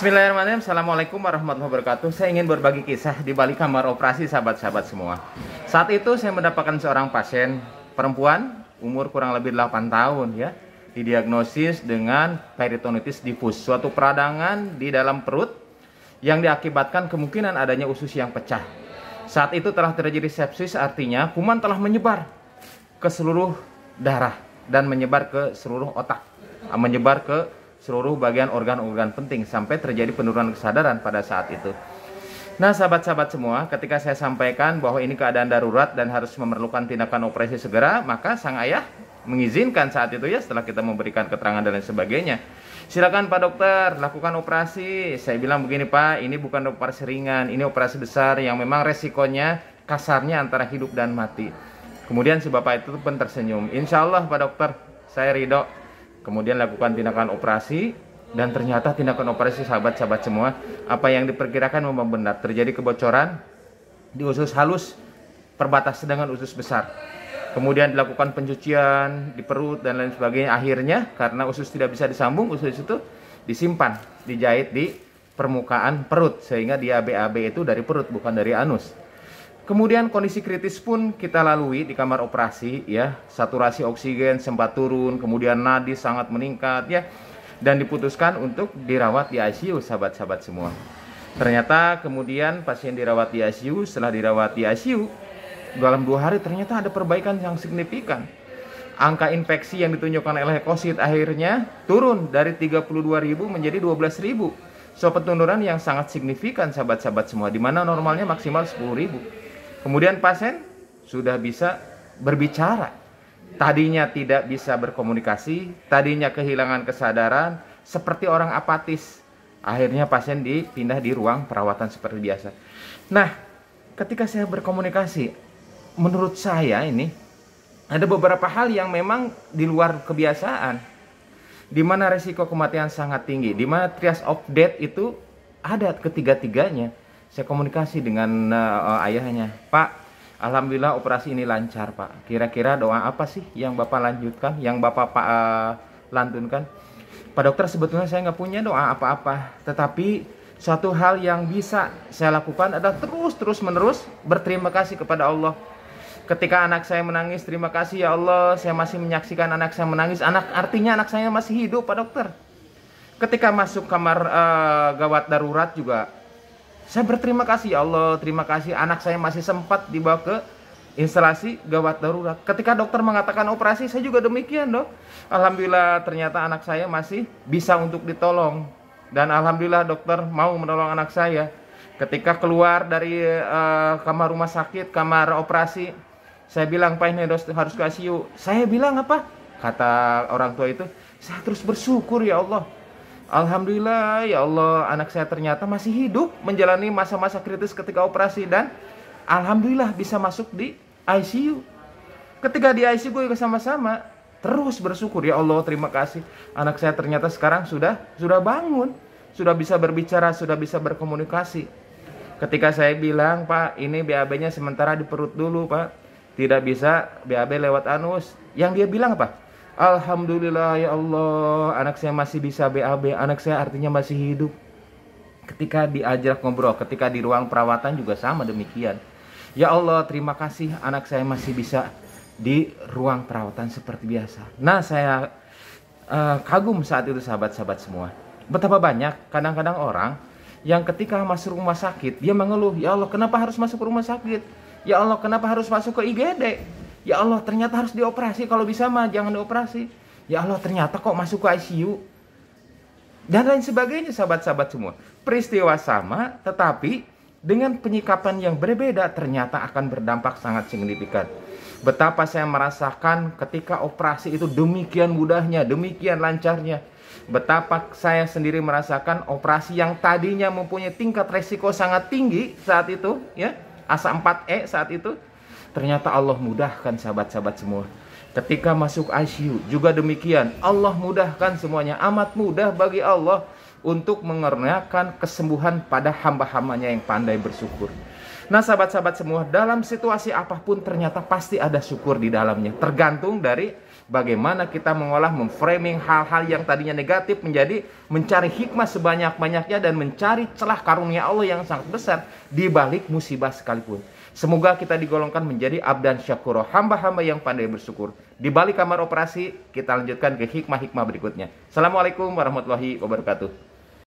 Bismillahirrahmanirrahim. Assalamualaikum warahmatullahi wabarakatuh. Saya ingin berbagi kisah di balik kamar operasi sahabat-sahabat semua. Saat itu saya mendapatkan seorang pasien perempuan umur kurang lebih 8 tahun ya, didiagnosis dengan peritonitis difus, suatu peradangan di dalam perut yang diakibatkan kemungkinan adanya usus yang pecah. Saat itu telah terjadi sepsis, artinya kuman telah menyebar ke seluruh darah dan menyebar ke seluruh otak, menyebar ke seluruh bagian organ-organ penting sampai terjadi penurunan kesadaran pada saat itu. Nah, sahabat-sahabat semua, ketika saya sampaikan bahwa ini keadaan darurat dan harus memerlukan tindakan operasi segera, maka sang ayah mengizinkan saat itu ya, setelah kita memberikan keterangan dan lain sebagainya. Silakan Pak Dokter, lakukan operasi. Saya bilang begini Pak, ini bukan operasi ringan, ini operasi besar yang memang resikonya kasarnya antara hidup dan mati. Kemudian si bapak itu pun tersenyum. Insya Allah Pak Dokter, saya ridho. Kemudian lakukan tindakan operasi, dan ternyata tindakan operasi sahabat-sahabat semua, apa yang diperkirakan memang benar. Terjadi kebocoran di usus halus perbatas dengan usus besar. Kemudian dilakukan pencucian di perut dan lain sebagainya. Akhirnya karena usus tidak bisa disambung, usus itu disimpan, dijahit di permukaan perut, sehingga dia BAB itu dari perut bukan dari anus. Kemudian kondisi kritis pun kita lalui di kamar operasi ya, saturasi oksigen sempat turun, kemudian nadi sangat meningkat ya, dan diputuskan untuk dirawat di ICU sahabat-sahabat semua. Ternyata kemudian pasien dirawat di ICU, setelah dirawat di ICU dalam 2 hari ternyata ada perbaikan yang signifikan. Angka infeksi yang ditunjukkan oleh leukosit akhirnya turun dari 32.000 menjadi 12.000. So penurunan yang sangat signifikan sahabat-sahabat semua, di mana normalnya maksimal 10.000. Kemudian pasien sudah bisa berbicara. Tadinya tidak bisa berkomunikasi, tadinya kehilangan kesadaran, seperti orang apatis. Akhirnya pasien dipindah di ruang perawatan seperti biasa. Nah, ketika saya berkomunikasi, menurut saya ini ada beberapa hal yang memang di luar kebiasaan, di mana resiko kematian sangat tinggi, di mana triage of death itu ada ketiga-tiganya. Saya komunikasi dengan ayahnya, Pak, alhamdulillah operasi ini lancar Pak. Kira-kira doa apa sih yang Bapak lanjutkan, yang Bapak lantunkan? Pak Dokter, sebetulnya saya nggak punya doa apa-apa, tetapi suatu hal yang bisa saya lakukan adalah terus menerus berterima kasih kepada Allah. Ketika anak saya menangis, terima kasih ya Allah, saya masih menyaksikan anak saya menangis. Artinya anak saya masih hidup Pak Dokter. Ketika masuk kamar gawat darurat juga, saya berterima kasih ya Allah, terima kasih anak saya masih sempat dibawa ke instalasi gawat darurat. Ketika dokter mengatakan operasi, saya juga demikian Dok. Alhamdulillah ternyata anak saya masih bisa untuk ditolong. Dan alhamdulillah dokter mau menolong anak saya. Ketika keluar dari kamar rumah sakit, kamar operasi, saya bilang Pak ini harus ke ICU. Saya bilang apa? Kata orang tua itu, saya terus bersyukur ya Allah. Alhamdulillah ya Allah, anak saya ternyata masih hidup menjalani masa-masa kritis ketika operasi, dan alhamdulillah bisa masuk di ICU. Ketika di ICU gue sama-sama terus bersyukur ya Allah, terima kasih anak saya ternyata sekarang sudah bangun, sudah bisa berbicara, sudah bisa berkomunikasi. Ketika saya bilang Pak, ini BAB-nya sementara di perut dulu Pak, tidak bisa BAB lewat anus, yang dia bilang apa? Alhamdulillah ya Allah, anak saya masih bisa BAB, anak saya artinya masih hidup. Ketika diajak ngobrol, ketika di ruang perawatan juga sama demikian. Ya Allah, terima kasih anak saya masih bisa di ruang perawatan seperti biasa. Nah, saya kagum saat itu sahabat-sahabat semua. Betapa banyak kadang-kadang orang yang ketika masuk rumah sakit, dia mengeluh, ya Allah kenapa harus masuk rumah sakit? Ya Allah kenapa harus masuk ke IGD? Ya Allah ternyata harus dioperasi, kalau bisa mah jangan dioperasi. Ya Allah ternyata kok masuk ke ICU. Dan lain sebagainya sahabat-sahabat semua. Peristiwa sama tetapi dengan penyikapan yang berbeda ternyata akan berdampak sangat signifikan. Betapa saya merasakan ketika operasi itu demikian mudahnya, demikian lancarnya. Betapa saya sendiri merasakan operasi yang tadinya mempunyai tingkat resiko sangat tinggi saat itu ya, ASA 4E saat itu, ternyata Allah mudahkan sahabat-sahabat semua. Ketika masuk ICU juga demikian, Allah mudahkan semuanya. Amat mudah bagi Allah untuk mengernakan kesembuhan pada hamba-hambanya yang pandai bersyukur. Nah sahabat-sahabat semua, dalam situasi apapun ternyata pasti ada syukur di dalamnya. Tergantung dari bagaimana kita mengolah, memframing hal-hal yang tadinya negatif menjadi mencari hikmah sebanyak-banyaknya dan mencari celah karunia Allah yang sangat besar di balik musibah sekalipun. Semoga kita digolongkan menjadi abdan syakuro, hamba-hamba yang pandai bersyukur. Di balik kamar operasi, kita lanjutkan ke hikmah-hikmah berikutnya. Assalamualaikum warahmatullahi wabarakatuh.